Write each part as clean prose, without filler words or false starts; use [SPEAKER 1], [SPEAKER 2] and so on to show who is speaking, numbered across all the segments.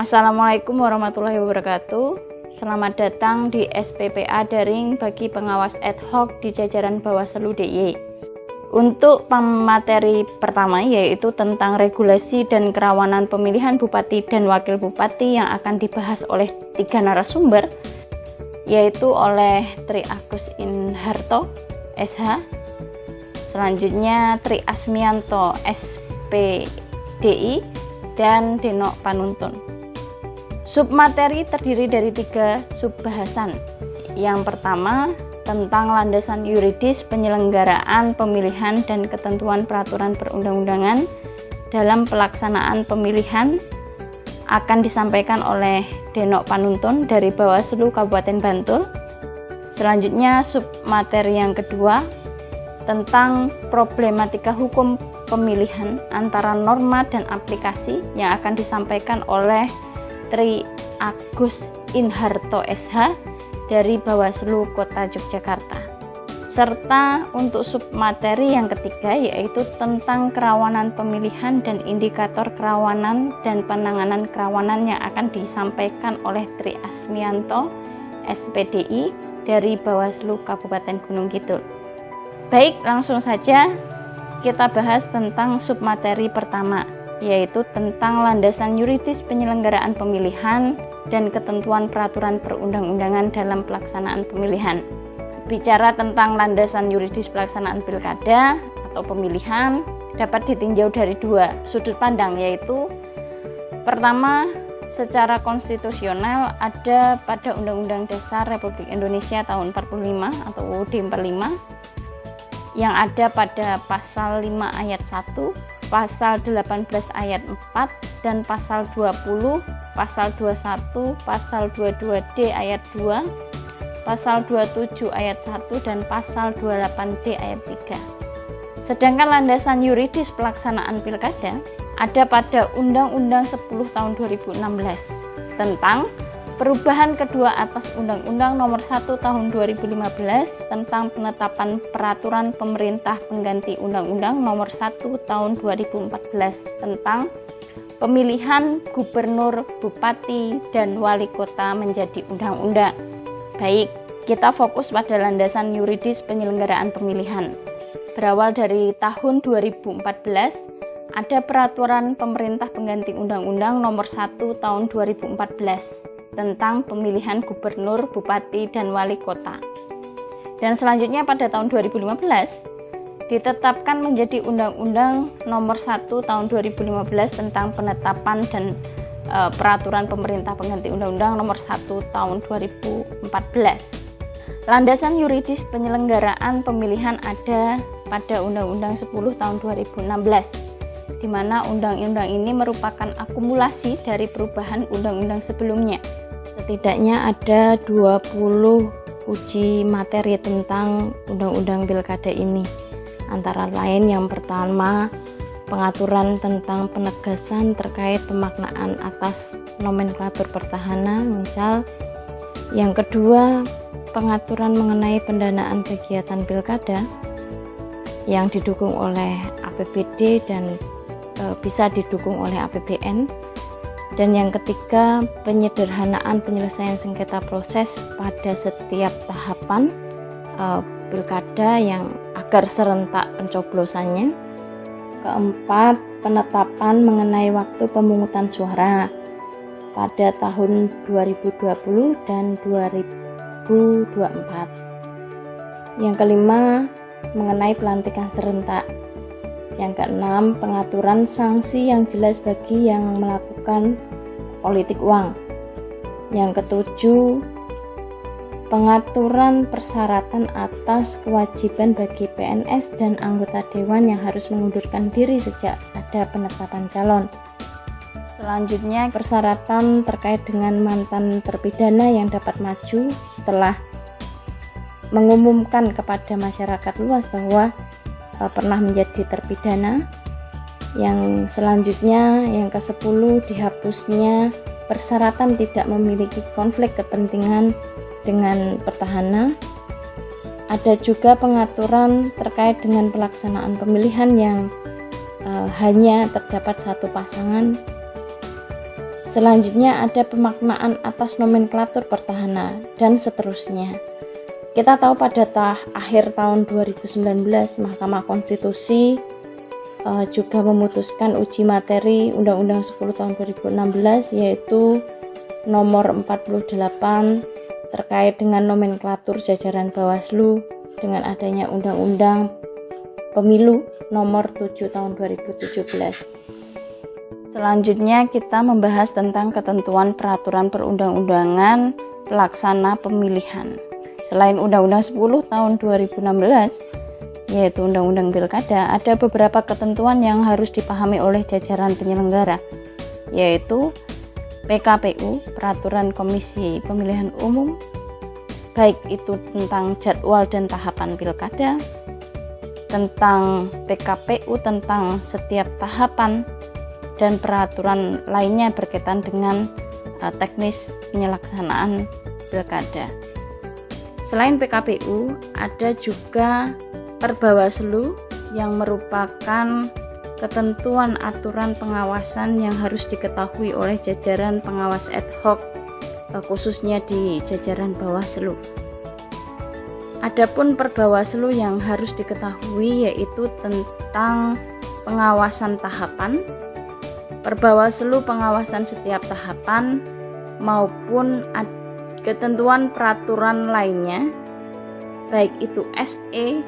[SPEAKER 1] Assalamualaikum warahmatullahi wabarakatuh. Selamat datang di SPPA Daring bagi pengawas ad hoc di jajaran Bawaslu DIY. Untuk materi pertama yaitu tentang regulasi dan kerawanan pemilihan bupati dan wakil bupati yang akan dibahas oleh 3 narasumber, yaitu oleh Tri Agus Inharto, SH, selanjutnya Tri Asmianto, SPDI, dan Denok Panuntun. Submateri terdiri dari 3 subbahasan. Yang pertama, tentang landasan yuridis penyelenggaraan pemilihan dan ketentuan peraturan perundang-undangan dalam pelaksanaan pemilihan, akan disampaikan oleh Denok Panuntun dari Bawaslu Kabupaten Bantul. Selanjutnya, submateri yang kedua, tentang problematika hukum pemilihan antara norma dan aplikasi, yang akan disampaikan oleh Tri Agus Inharto, SH, dari Bawaslu Kota Yogyakarta. Serta untuk submateri yang ketiga yaitu tentang kerawanan pemilihan dan indikator kerawanan dan penanganan kerawanan, yang akan disampaikan oleh Tri Asmianto, SPDI, dari Bawaslu Kabupaten Gunung Kidul. Baik, langsung saja kita bahas tentang submateri pertama, yaitu tentang landasan yuridis penyelenggaraan pemilihan dan ketentuan peraturan perundang-undangan dalam pelaksanaan pemilihan. Bicara tentang landasan yuridis pelaksanaan pilkada atau pemilihan dapat ditinjau dari 2 sudut pandang, yaitu pertama, secara konstitusional ada pada Undang-Undang Dasar Republik Indonesia tahun 45 atau UUD 45, yang ada pada pasal 5 ayat 1, pasal 18 ayat 4, dan pasal 20, pasal 21, pasal 22D ayat 2, pasal 27 ayat 1, dan pasal 28D ayat 3. Sedangkan landasan yuridis pelaksanaan pilkada ada pada Undang-Undang 10 tahun 2016 tentang perubahan kedua atas Undang-Undang Nomor 1 Tahun 2015 tentang penetapan peraturan pemerintah pengganti Undang-Undang Nomor 1 Tahun 2014 tentang pemilihan gubernur, bupati, dan wali kota menjadi undang-undang. Baik, kita fokus pada landasan yuridis penyelenggaraan pemilihan. Berawal dari tahun 2014, ada peraturan pemerintah pengganti Undang-Undang Nomor 1 Tahun 2014 tentang pemilihan gubernur, bupati, dan wali kota. Dan selanjutnya pada tahun 2015 ditetapkan menjadi Undang-Undang Nomor 1 Tahun 2015 tentang penetapan dan peraturan pemerintah pengganti Undang-Undang Nomor 1 Tahun 2014. Landasan yuridis penyelenggaraan pemilihan ada pada Undang-Undang 10 Tahun 2016, di mana undang-undang ini merupakan akumulasi dari perubahan undang-undang sebelumnya. Setidaknya ada 20 uji materi tentang undang-undang pilkada ini. Antara lain yang pertama, pengaturan tentang penegasan terkait pemaknaan atas nomenklatur pertahanan, misal. Yang kedua, pengaturan mengenai pendanaan kegiatan pilkada yang didukung oleh APBD dan bisa didukung oleh APBN. Dan yang ketiga, penyederhanaan penyelesaian sengketa proses pada setiap tahapan pilkada yang agar serentak pencoblosannya. Keempat, penetapan mengenai waktu pemungutan suara pada tahun 2020 dan 2024. Yang kelima, mengenai pelantikan serentak. Yang keenam, pengaturan sanksi yang jelas bagi yang melakukan politik uang. Yang ketujuh, pengaturan persyaratan atas kewajiban bagi PNS dan anggota dewan yang harus mengundurkan diri sejak ada penetapan calon. Selanjutnya, persyaratan terkait dengan mantan terpidana yang dapat maju setelah mengumumkan kepada masyarakat luas bahwa pernah menjadi terpidana. Yang selanjutnya, yang ke-10, dihapusnya persyaratan tidak memiliki konflik kepentingan dengan petahana. Ada juga pengaturan terkait dengan pelaksanaan pemilihan yang hanya terdapat 1 pasangan Selanjutnya ada pemaknaan atas nomenklatur pertahanan dan seterusnya. Kita tahu pada akhir tahun 2019 Mahkamah Konstitusi juga memutuskan uji materi Undang-Undang 10 tahun 2016 yaitu nomor 48 terkait dengan nomenklatur jajaran Bawaslu dengan adanya Undang-Undang Pemilu nomor 7 tahun 2017. Selanjutnya kita membahas tentang ketentuan peraturan perundang-undangan pelaksana pemilihan. Selain Undang-Undang 10 tahun 2016 yaitu Undang-Undang Pilkada, ada beberapa ketentuan yang harus dipahami oleh jajaran penyelenggara, yaitu PKPU, Peraturan Komisi Pemilihan Umum, baik itu tentang jadwal dan tahapan pilkada, tentang PKPU tentang setiap tahapan, dan peraturan lainnya berkaitan dengan teknis penyelaksanaan pilkada. Selain PKPU, ada juga Perbawaslu yang merupakan ketentuan aturan pengawasan yang harus diketahui oleh jajaran pengawas ad hoc, khususnya di jajaran Bawaslu. Adapun Perbawaslu yang harus diketahui yaitu tentang pengawasan tahapan, Perbawaslu pengawasan setiap tahapan maupun ketentuan peraturan lainnya, baik itu SE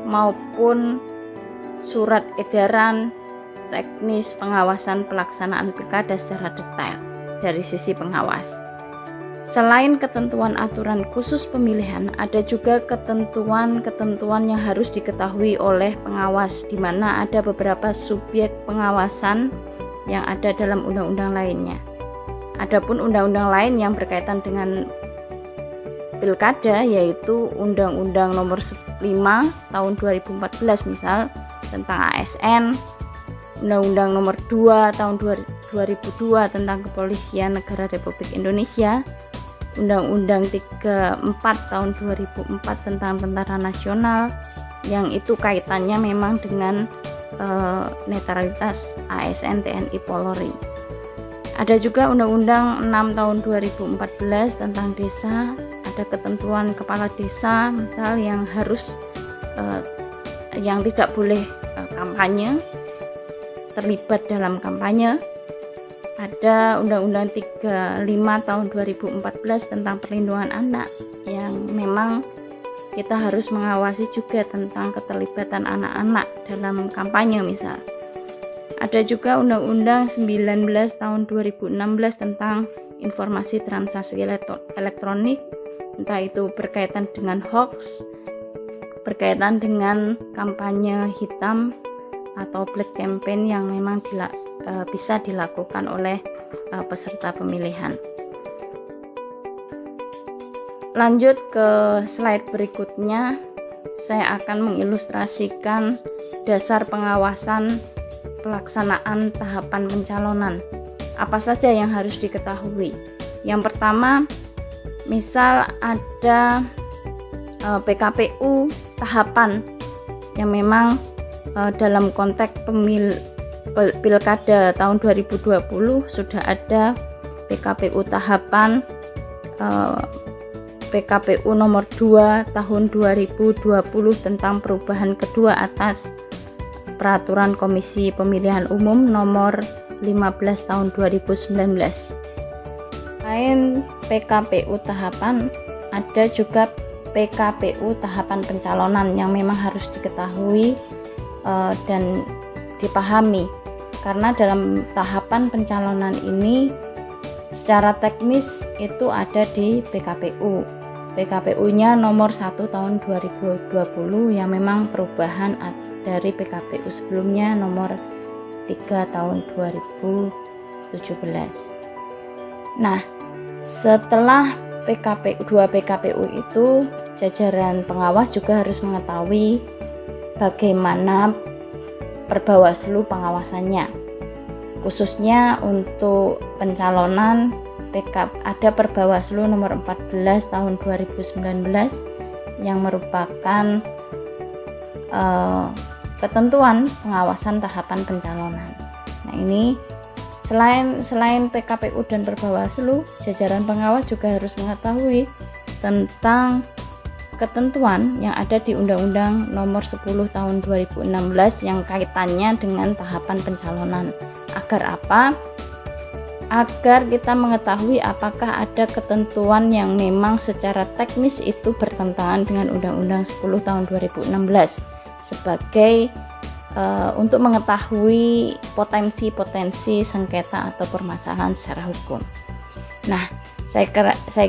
[SPEAKER 1] maupun surat edaran teknis pengawasan pelaksanaan pilkada secara detail dari sisi pengawas. Selain ketentuan aturan khusus pemilihan, ada juga ketentuan-ketentuan yang harus diketahui oleh pengawas, di mana ada beberapa subjek pengawasan yang ada dalam undang-undang lainnya. Adapun undang-undang lain yang berkaitan dengan pilkada yaitu Undang-Undang Nomor 5 Tahun 2014 misal tentang ASN, Undang-Undang Nomor 2 Tahun 2002 tentang Kepolisian Negara Republik Indonesia, Undang-Undang 34 Tahun 2004 tentang Tentara Nasional, yang itu kaitannya memang dengan netralitas ASN, TNI, Polri. Ada juga Undang-Undang 6 tahun 2014 tentang desa, ada ketentuan kepala desa misal yang harus yang tidak boleh kampanye, terlibat dalam kampanye. Ada Undang-Undang 35 tahun 2014 tentang perlindungan anak yang memang kita harus mengawasi juga tentang keterlibatan anak-anak dalam kampanye misal. Ada juga Undang-Undang 19 tahun 2016 tentang informasi transaksi elektronik, entah itu berkaitan dengan hoax, berkaitan dengan kampanye hitam atau black campaign yang memang bisa dilakukan oleh peserta pemilihan. Lanjut ke slide berikutnya, saya akan mengilustrasikan dasar pengawasan pelaksanaan tahapan pencalonan. Apa saja yang harus diketahui? Yang pertama, misal ada PKPU tahapan yang memang dalam konteks pilkada tahun 2020 sudah ada PKPU tahapan PKPU nomor 2 tahun 2020 tentang perubahan kedua atas Peraturan Komisi Pemilihan Umum nomor 15 tahun 2019. Selain PKPU tahapan, ada juga PKPU tahapan pencalonan yang memang harus diketahui dan dipahami, karena dalam tahapan pencalonan ini secara teknis itu ada di PKPU-nya nomor 1 tahun 2020 yang memang perubahan dari PKPU sebelumnya nomor 3 tahun 2017. Nah, setelah dua PKPU itu, jajaran pengawas juga harus mengetahui bagaimana Perbawaslu pengawasannya. Khususnya untuk pencalonan ada Perbawaslu nomor 14 tahun 2019 yang merupakan ketentuan pengawasan tahapan pencalonan. Nah, ini Selain PKPU dan Perbawaslu, jajaran pengawas juga harus mengetahui tentang ketentuan yang ada di Undang-Undang Nomor 10 Tahun 2016 yang kaitannya dengan tahapan pencalonan. Agar apa? Agar kita mengetahui apakah ada ketentuan yang memang secara teknis itu bertentangan dengan Undang-Undang 10 Tahun 2016 sebagai untuk mengetahui potensi-potensi sengketa atau permasalahan secara hukum. Nah, saya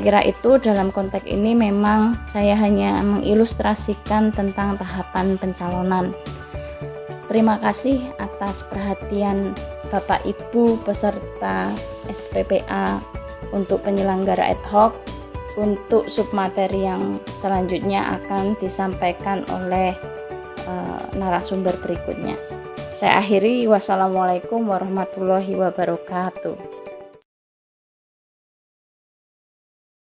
[SPEAKER 1] kira itu dalam konteks ini memang saya hanya mengilustrasikan tentang tahapan pencalonan. Terima kasih atas perhatian Bapak Ibu peserta SPPA untuk penyelenggara ad hoc. Untuk submateri yang selanjutnya akan disampaikan oleh narasumber berikutnya. Saya akhiri, wassalamualaikum warahmatullahi wabarakatuh.